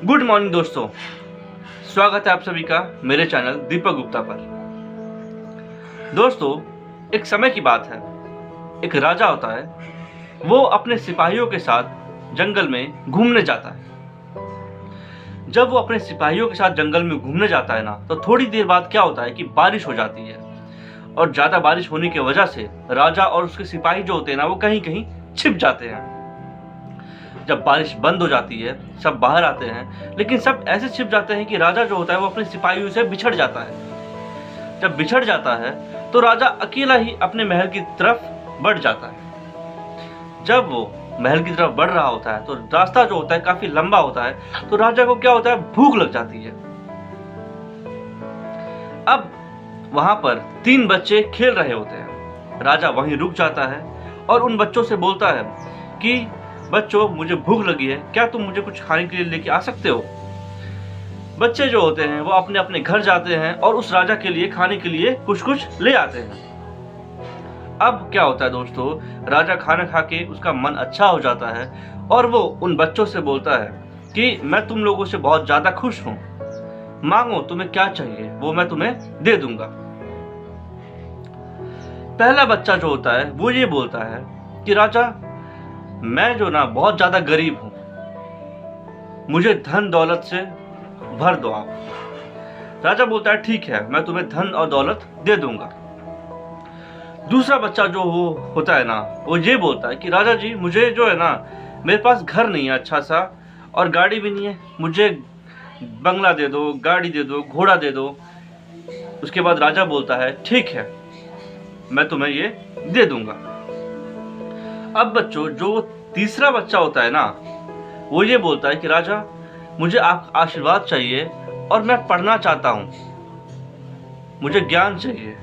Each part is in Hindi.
गुड मॉर्निंग दोस्तों, स्वागत है आप सभी का मेरे चैनल दीपक गुप्ता पर। दोस्तों, एक समय की बात है, एक राजा होता है। वो अपने सिपाहियों के साथ जंगल में घूमने जाता है। जब वो अपने सिपाहियों के साथ जंगल में घूमने जाता है ना, तो थोड़ी देर बाद क्या होता है कि बारिश हो जाती है। और ज़्यादा बारिश होने की वजह से राजा और उसके सिपाही जो होते हैं ना, वो कहीं कहीं छिप जाते हैं। जब बारिश बंद हो जाती है, सब बाहर आते हैं, लेकिन सब ऐसे छिप जाते हैं कि राजा जो होता है वो अपने सिपाहियों से बिछड़ जाता है। जब बिछड़ जाता है तो राजा अकेला ही अपने महल की तरफ बढ़ जाता है। जब वो महल की तरफ बढ़ रहा होता है तो रास्ता जो होता है काफी लंबा होता है, तो राजा को क्या होता है, भूख लग जाती है। अब वहां पर 3 बच्चे खेल रहे होते हैं। राजा वहीं रुक जाता है और उन बच्चों से बोलता है कि बच्चों, मुझे भूख लगी है, क्या तुम मुझे कुछ खाने के लिए लेके आ सकते हो? बच्चे जो होते हैं वो अपने अपने घर जाते हैं और उस राजा के लिए खाने के लिए कुछ कुछ ले आते हैं। अब क्या होता है दोस्तों, राजा खाना खा के उसका मन अच्छा हो जाता है और वो उन बच्चों से बोलता है कि मैं तुम लोगों से बहुत ज्यादा खुश हूं, मांगो तुम्हें क्या चाहिए वो मैं तुम्हें दे दूंगा। पहला बच्चा जो होता है वो ये बोलता है कि राजा, मैं जो ना बहुत ज्यादा गरीब हूं, मुझे धन दौलत से भर दो आप। राजा बोलता है ठीक है, मैं तुम्हें धन और दौलत दे दूंगा। दूसरा बच्चा जो होता है ना, वो ये बोलता है कि राजा जी, मुझे जो है ना, मेरे पास घर नहीं है अच्छा सा और गाड़ी भी नहीं है, मुझे बंगला दे दो, गाड़ी दे दो, घोड़ा दे दो। उसके बाद राजा बोलता है ठीक है, मैं तुम्हें ये दे दूंगा। अब बच्चों, जो तीसरा बच्चा होता है ना, वो ये बोलता है कि राजा, मुझे आप आशीर्वाद चाहिए और मैं पढ़ना चाहता हूं, मुझे ज्ञान चाहिए।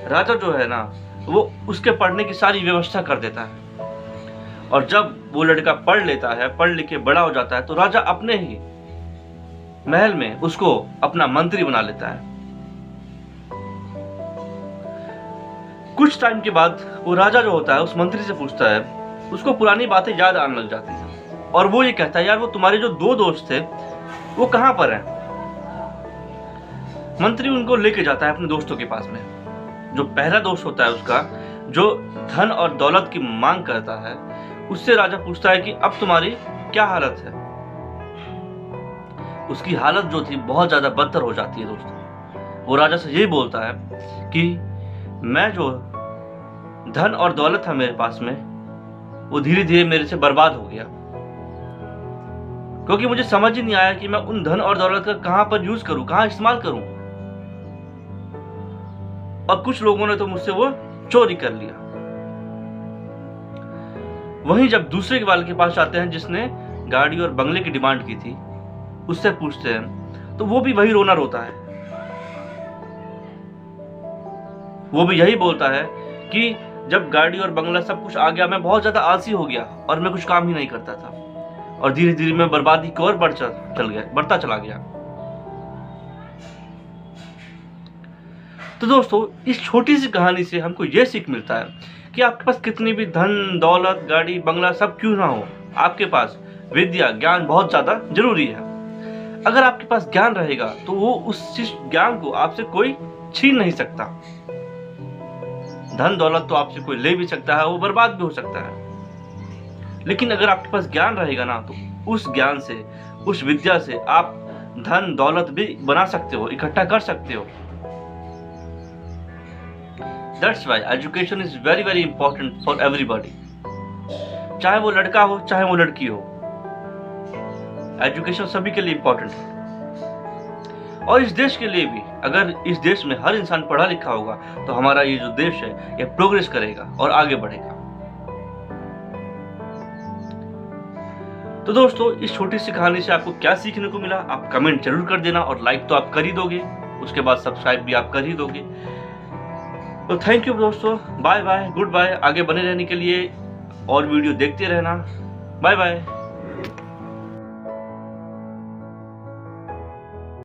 राजा जो है ना, वो उसके पढ़ने की सारी व्यवस्था कर देता है। और जब वो लड़का पढ़ लेता है, पढ़ लिख के बड़ा हो जाता है, तो राजा अपने ही महल में उसको अपना मंत्री बना लेता है। कुछ टाइम के बाद वो राजा जो होता है उस मंत्री से पूछता है, उसको पुरानी बातें याद आने लग जाती हैं और वो ये कहता है, यार वो तुम्हारे जो 2 दोस्त थे वो कहां पर हैं? मंत्री उनको लेके जाता है अपने दोस्तों के पास में। जो पहला दोस्त होता है उसका, जो धन और दौलत की मांग करता है, उससे राजा पूछता है कि अब तुम्हारी क्या हालत है? उसकी हालत जो थी बहुत ज्यादा बदतर हो जाती है दोस्तों। वो राजा से यही बोलता है कि मैं जो धन और दौलत था मेरे पास में, वो धीरे धीरे मेरे से बर्बाद हो गया, क्योंकि मुझे समझ ही नहीं आया कि मैं उन धन और दौलत का कहां पर यूज करूं, कहां इस्तेमाल करूं। और कुछ लोगों ने तो मुझसे वो चोरी कर लिया। वहीं जब दूसरे वाले के पास जाते हैं जिसने गाड़ी और बंगले की डिमांड की थी, उससे पूछते हैं, तो वो भी वही रोना रोता है। वो भी यही बोलता है कि जब गाड़ी और बंगला सब कुछ आ गया, मैं बहुत ज्यादा आलसी हो गया और मैं कुछ काम ही नहीं करता था और धीरे धीरे मैं बर्बादी की ओर बढ़ता चला गया। तो दोस्तों, इस छोटी सी कहानी से हमको यह सीख मिलता है कि आपके पास कितनी भी धन दौलत गाड़ी बंगला सब क्यों ना हो, आपके पास विद्या ज्ञान बहुत ज्यादा जरूरी है। अगर आपके पास ज्ञान रहेगा तो वो उस ज्ञान को आपसे कोई छीन नहीं सकता। धन दौलत तो आपसे कोई ले भी सकता है, वो बर्बाद भी हो सकता है, लेकिन अगर आपके पास ज्ञान रहेगा ना, तो उस ज्ञान से, उस विद्या से आप धन दौलत भी बना सकते हो, इकट्ठा कर सकते हो। That's why education is very very important for everybody, चाहे वो लड़का हो चाहे वो लड़की हो, एजुकेशन सभी के लिए इंपॉर्टेंट है। और इस देश के लिए भी, अगर इस देश में हर इंसान पढ़ा लिखा होगा तो हमारा ये जो देश है ये प्रोग्रेस करेगा और आगे बढ़ेगा। तो दोस्तों, इस छोटी सी कहानी से आपको क्या सीखने को मिला, आप कमेंट जरूर कर देना और लाइक तो आप कर ही दोगे, उसके बाद सब्सक्राइब भी आप कर ही दोगे। तो थैंक यू दोस्तों, बाय बाय, गुड बाय। आगे बने रहने के लिए और वीडियो देखते रहना। Bye bye.